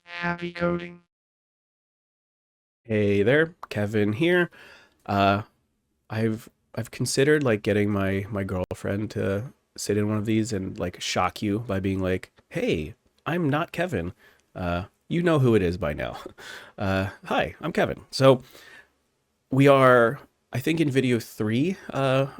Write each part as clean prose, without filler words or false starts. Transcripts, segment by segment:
Happy coding. Hey there, Kevin here. Uh, I've considered like getting my girlfriend to sit in one of these and like shock you by being like, "Hey, I'm not Kevin. You know who it is by now. Hi, I'm Kevin." So we are, I think, in video three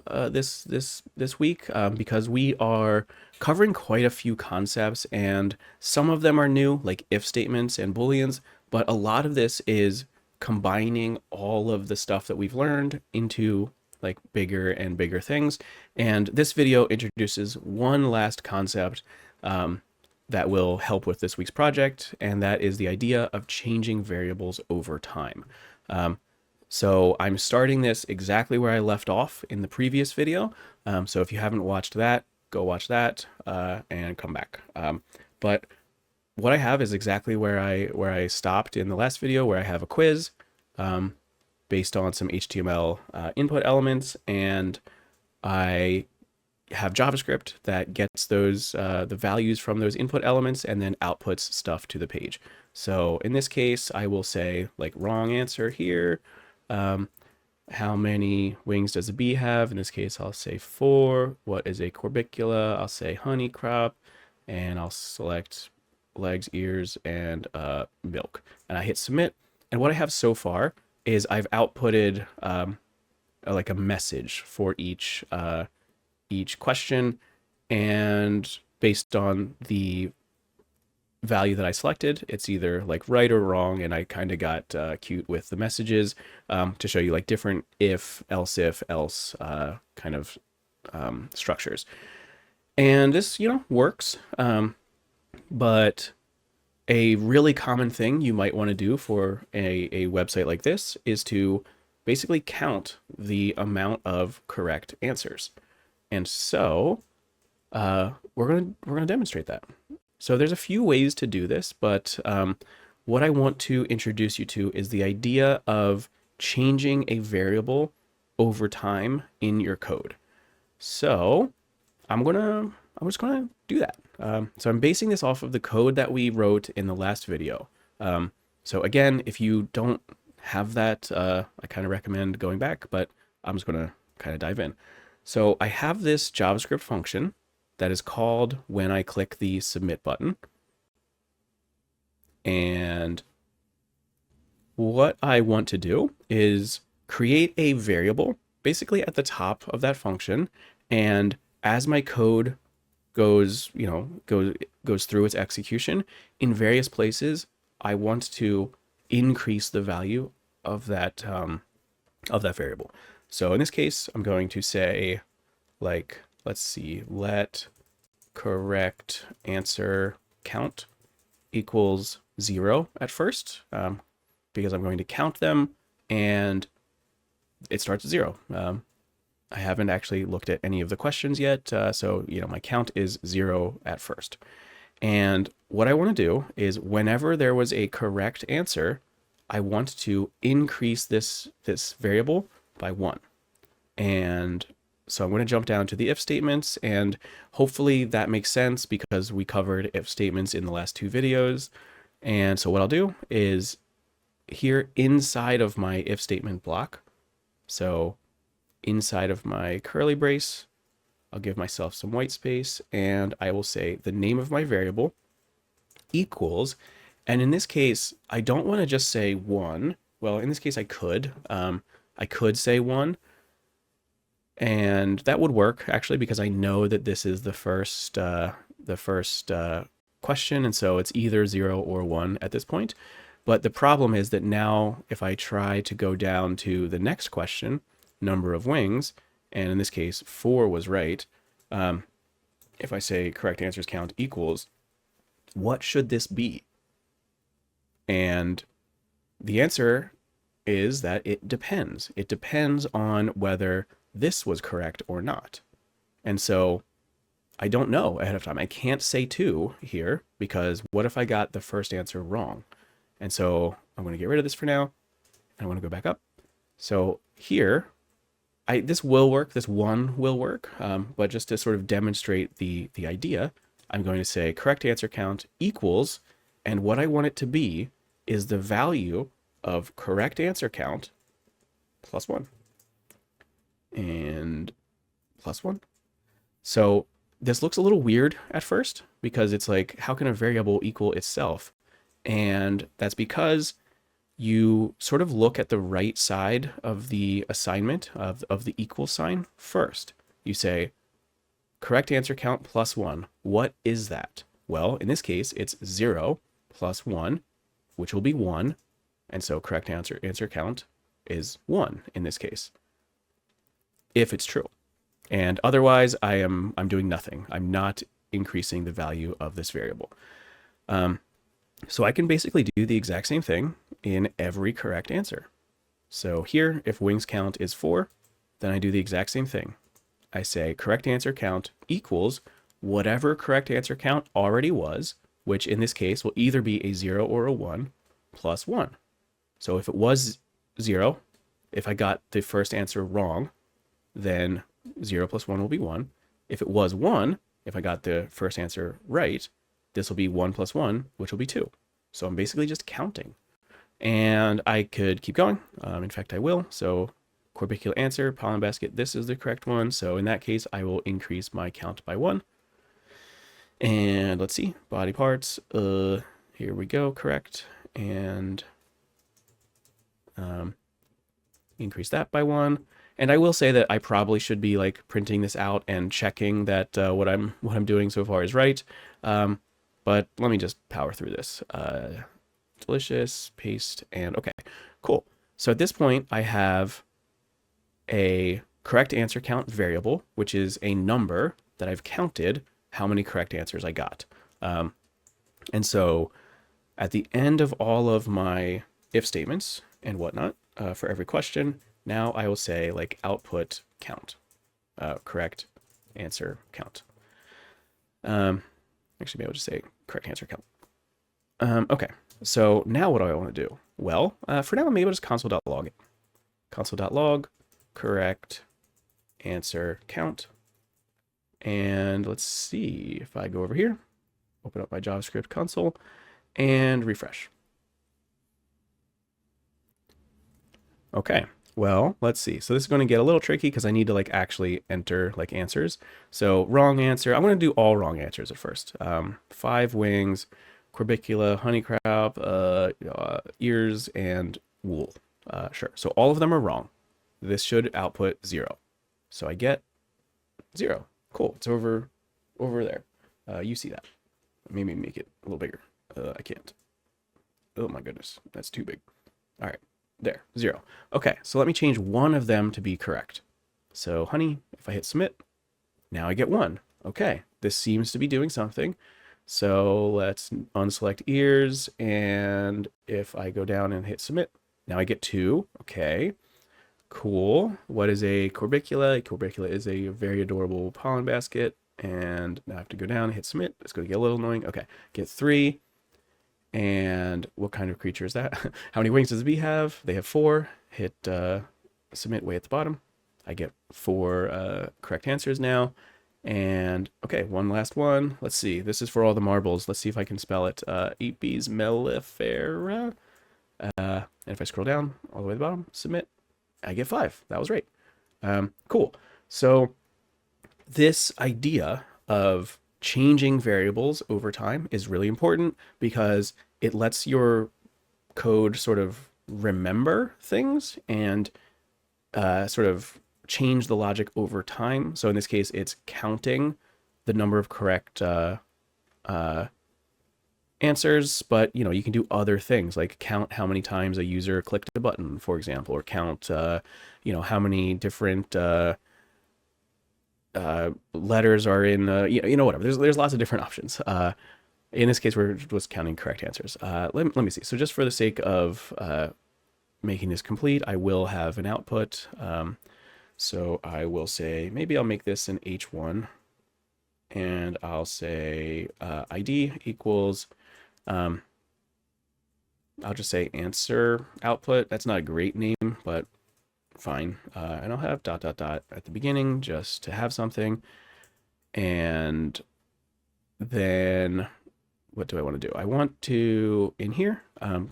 this week because we are covering quite a few concepts, and some of them are new, like if statements and booleans, but a lot of this is combining all of the stuff that we've learned into like bigger and bigger things. And this video introduces one last concept that will help with this week's project, and that is the idea of changing variables over time. So I'm starting this exactly where I left off in the previous video. So if you haven't watched that, go watch that and come back. But what I have is exactly where I stopped in the last video, where I have a quiz based on some HTML input elements, and I have JavaScript that gets those the values from those input elements and then outputs stuff to the page. So in this case, I will say like wrong answer here. Um, how many wings does a bee have? In this case, I'll say 4. What is a corbicula? I'll say honey crop, and I'll select legs, ears, and milk. And I hit submit. And what I have so far is I've outputted like a message for each question, and based on the value that I selected, it's either like right or wrong. And I kind of got cute with the messages to show you like different if, else kind of structures. And this, works. But a really common thing you might want to do for a website like this is to basically count the amount of correct answers. And so we're gonna demonstrate that. So there's a few ways to do this, but what I want to introduce you to is the idea of changing a variable over time in your code. So I'm just gonna do that. So I'm basing this off of the code that we wrote in the last video. So again, if you don't have that, I kind of recommend going back, but I'm just gonna kind of dive in. So I have this JavaScript function that is called when I click the submit button. And what I want to do is create a variable basically at the top of that function. And as my code goes through its execution in various places, I want to increase the value of that variable. So in this case, I'm going to say like, let's see, let correct answer count equals 0 at first, because I'm going to count them, and it starts at 0. I haven't actually looked at any of the questions yet, so my count is 0 at first. And what I want to do is whenever there was a correct answer, I want to increase this variable by 1. And so I'm going to jump down to the if statements, and hopefully that makes sense because we covered if statements in the last 2 videos. And so what I'll do is here inside of my if statement block, so inside of my curly brace, I'll give myself some white space, and I will say the name of my variable equals, and in this case, I don't want to just say 1. Well, in this case, I could. I could say 1, and that would work actually because I know that this is the first question, and so it's either 0 or 1 at this point. But the problem is that now if I try to go down to the next question, number of wings, and in this case 4 was right, if I say correct answers count equals, what should this be? And the answer is that it depends. It depends on whether this was correct or not. And so I don't know ahead of time. I can't say 2 here because what if I got the first answer wrong? And so I'm going to get rid of this for now. I want to go back up. So here, this will work. This 1 will work. But just to sort of demonstrate the idea, I'm going to say correct answer count equals, and what I want it to be is the value of correct answer count plus 1 and plus 1. So this looks a little weird at first because it's like, how can a variable equal itself? And that's because you sort of look at the right side of the assignment of the equal sign first. You say, correct answer count plus 1. What is that? Well, in this case, it's 0 plus 1, which will be 1. And so correct answer count is 1 in this case, if it's true. And otherwise, I'm doing nothing. I'm not increasing the value of this variable. So I can basically do the exact same thing in every correct answer. So here, if wings count is 4, then I do the exact same thing. I say correct answer count equals whatever correct answer count already was, which in this case will either be a 0 or a 1, plus 1. So if it was 0, if I got the first answer wrong, then 0 plus 1 will be 1. If it was 1, if I got the first answer right, this will be 1 plus 1, which will be 2. So I'm basically just counting. And I could keep going. In fact, I will. So corbicular answer, pollen basket, this is the correct one. So in that case, I will increase my count by 1. And let's see, body parts. Here we go, correct. And increase that by 1. And I will say that I probably should be like printing this out and checking that what I'm doing so far is right. But let me just power through this. Delicious, paste, and okay, cool. So at this point, I have a correct answer count variable, which is a number that I've counted how many correct answers I got. And so at the end of all of my if statements and whatnot, for every question, now I will say like output count, correct answer count. Actually, maybe I'll just say correct answer count. Okay, so now what do I want to do? Well, for now, maybe I'll just console.log it. Console.log, correct answer count. And let's see if I go over here, open up my JavaScript console and refresh. Okay, well, let's see. So this is going to get a little tricky because I need to like actually enter like answers. So wrong answer, I'm going to do all wrong answers at first. 5 wings, corbicula, honeycrab, ears, and wool. Sure, so all of them are wrong. This should output 0. So I get 0. Cool, it's over there. You see that. Maybe make it a little bigger. I can't. Oh my goodness, that's too big. All right, there, 0. Okay, so let me change one of them to be correct. So honey, if I hit submit, now I get 1. Okay, this seems to be doing something. So let's unselect ears, and if I go down and hit submit, now I get 2. Okay, cool. What is a corbicula? A corbicula is a very adorable pollen basket. And now I have to go down and hit submit. It's going to get a little annoying. Okay, get 3. And what kind of creature is that? How many wings does the bee have? They have 4. Hit submit way at the bottom. I get 4 correct answers now. And okay, one last one. Let's see. This is for all the marbles. Let's see if I can spell it. Apis mellifera. And if I scroll down all the way to the bottom, submit, I get 5. That was right. Cool. So this idea of changing variables over time is really important because it lets your code sort of remember things and sort of change the logic over time. So in this case, it's counting the number of correct answers, but you can do other things like count how many times a user clicked a button, for example, or count how many different letters are in whatever. There's lots of different options. In this case, we're just counting correct answers. Let me see. So just for the sake of making this complete, I will have an output. So I will say, maybe I'll make this an H1 and I'll say ID equals, I'll just say answer output. That's not a great name, but fine. And I'll have ... at the beginning just to have something. And then what do I want to do? I want to, in here,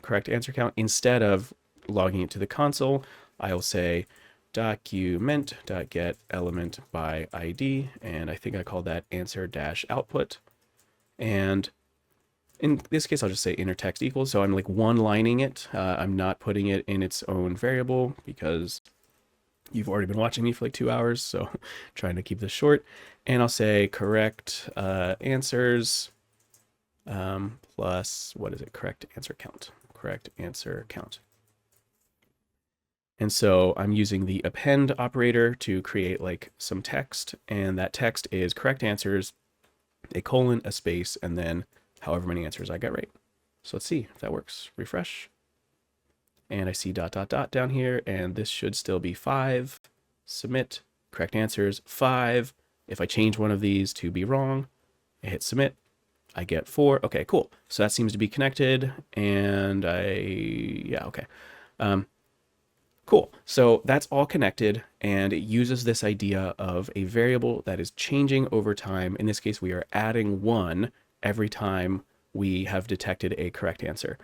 correct answer count. Instead of logging it to the console, I'll say document.get element by ID, and I think I call that answer dash output. And in this case, I'll just say inner text equals. So I'm like one-lining it. I'm not putting it in its own variable because you've already been watching me for like 2 hours. So trying to keep this short. And I'll say correct answers plus, what is it? Correct answer count. Correct answer count. And so I'm using the append operator to create like some text. And that text is correct answers, a colon, a space, and then however many answers I got right. So let's see if that works. Refresh. And I see ... down here, and this should still be 5. Submit. Correct answers, 5. If I change one of these to be wrong, I hit submit. I get 4. Okay, cool. So that seems to be connected, and yeah, okay. Cool. So that's all connected, and it uses this idea of a variable that is changing over time. In this case, we are adding 1 every time we have detected a correct answer.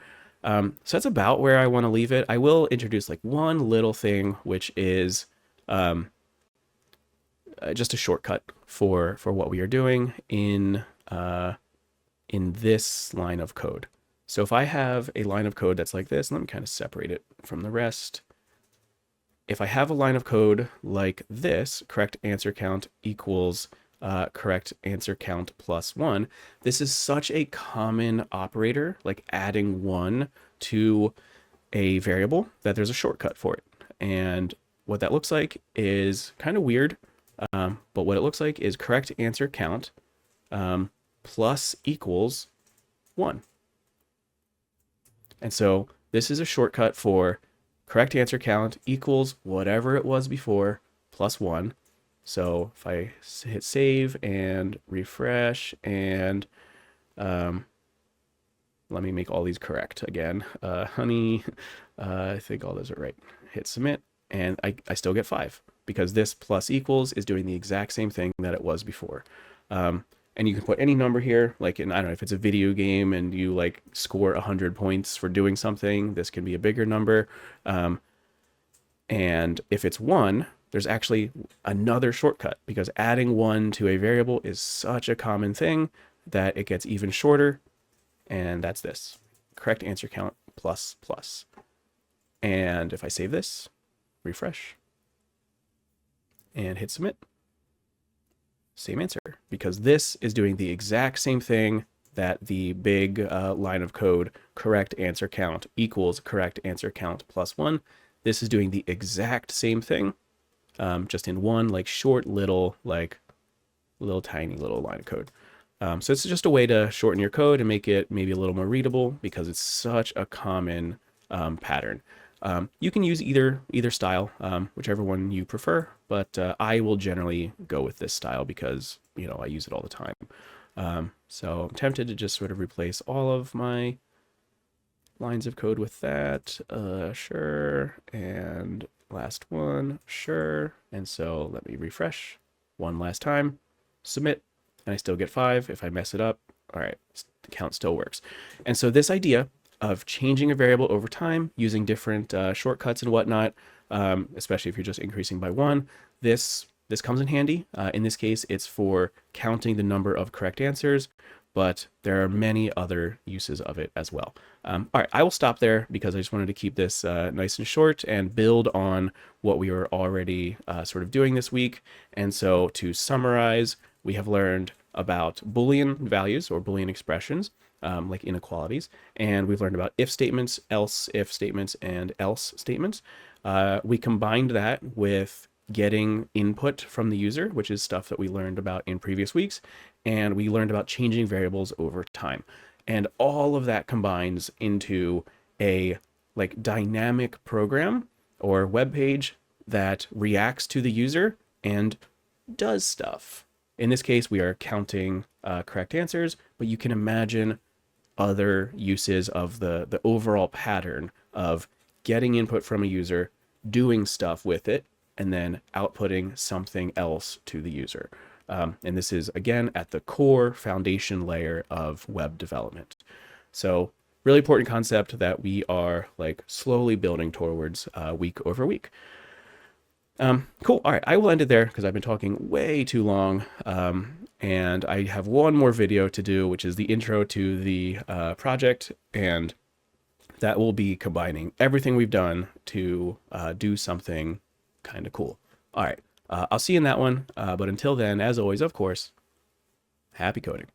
So that's about where I want to leave it. I will introduce like one little thing, which is just a shortcut for what we are doing in this line of code. So if I have a line of code that's like this, let me kind of separate it from the rest. If I have a line of code like this, correct answer count equals correct answer count plus 1, this is such a common operator, like adding 1 to a variable, that there's a shortcut for it. And what that looks like is kind of weird, but what it looks like is correct answer count plus equals 1. And so this is a shortcut for correct answer count equals whatever it was before plus 1. So if I hit save and refresh and let me make all these correct again. Honey, I think all those are right. Hit submit, and I still get 5 because this plus equals is doing the exact same thing that it was before. And you can put any number here, like in, I don't know, if it's a video game and you like score 100 points for doing something, this can be a bigger number. And if it's 1, there's actually another shortcut because adding 1 to a variable is such a common thing that it gets even shorter. And that's this, correct answer count plus plus. And if I save this, refresh, and hit submit, same answer, because this is doing the exact same thing that the big line of code, correct answer count equals correct answer count plus 1. This is doing the exact same thing, just in one like short little, like little tiny little line of code. So it's just a way to shorten your code and make it maybe a little more readable because it's such a common pattern. You can use either style, whichever one you prefer, but I will generally go with this style because, you know, I use it all the time. So I'm tempted to just sort of replace all of my lines of code with that. Sure. And last one, sure. And so let me refresh one last time, submit, and I still get 5. If I mess it up, all right, the count still works. And so this idea of changing a variable over time using different shortcuts and whatnot, especially if you're just increasing by 1, this comes in handy. In this case, it's for counting the number of correct answers, but there are many other uses of it as well. All right, I will stop there because I just wanted to keep this nice and short and build on what we were already sort of doing this week. And so to summarize, we have learned about Boolean values or Boolean expressions, like inequalities, and we've learned about if statements, else if statements, and else statements. We combined that with getting input from the user, which is stuff that we learned about in previous weeks, and we learned about changing variables over time. And all of that combines into a like dynamic program or web page that reacts to the user and does stuff. In this case, we are counting correct answers, but you can imagine other uses of the overall pattern of getting input from a user, doing stuff with it, and then outputting something else to the user. And this is, again, at the core foundation layer of web development. So really important concept that we are like slowly building towards week over week. Cool. All right. I will end it there because I've been talking way too long. And I have one more video to do, which is the intro to the project. And that will be combining everything we've done to do something kind of cool. All right. I'll see you in that one. But until then, as always, of course, happy coding.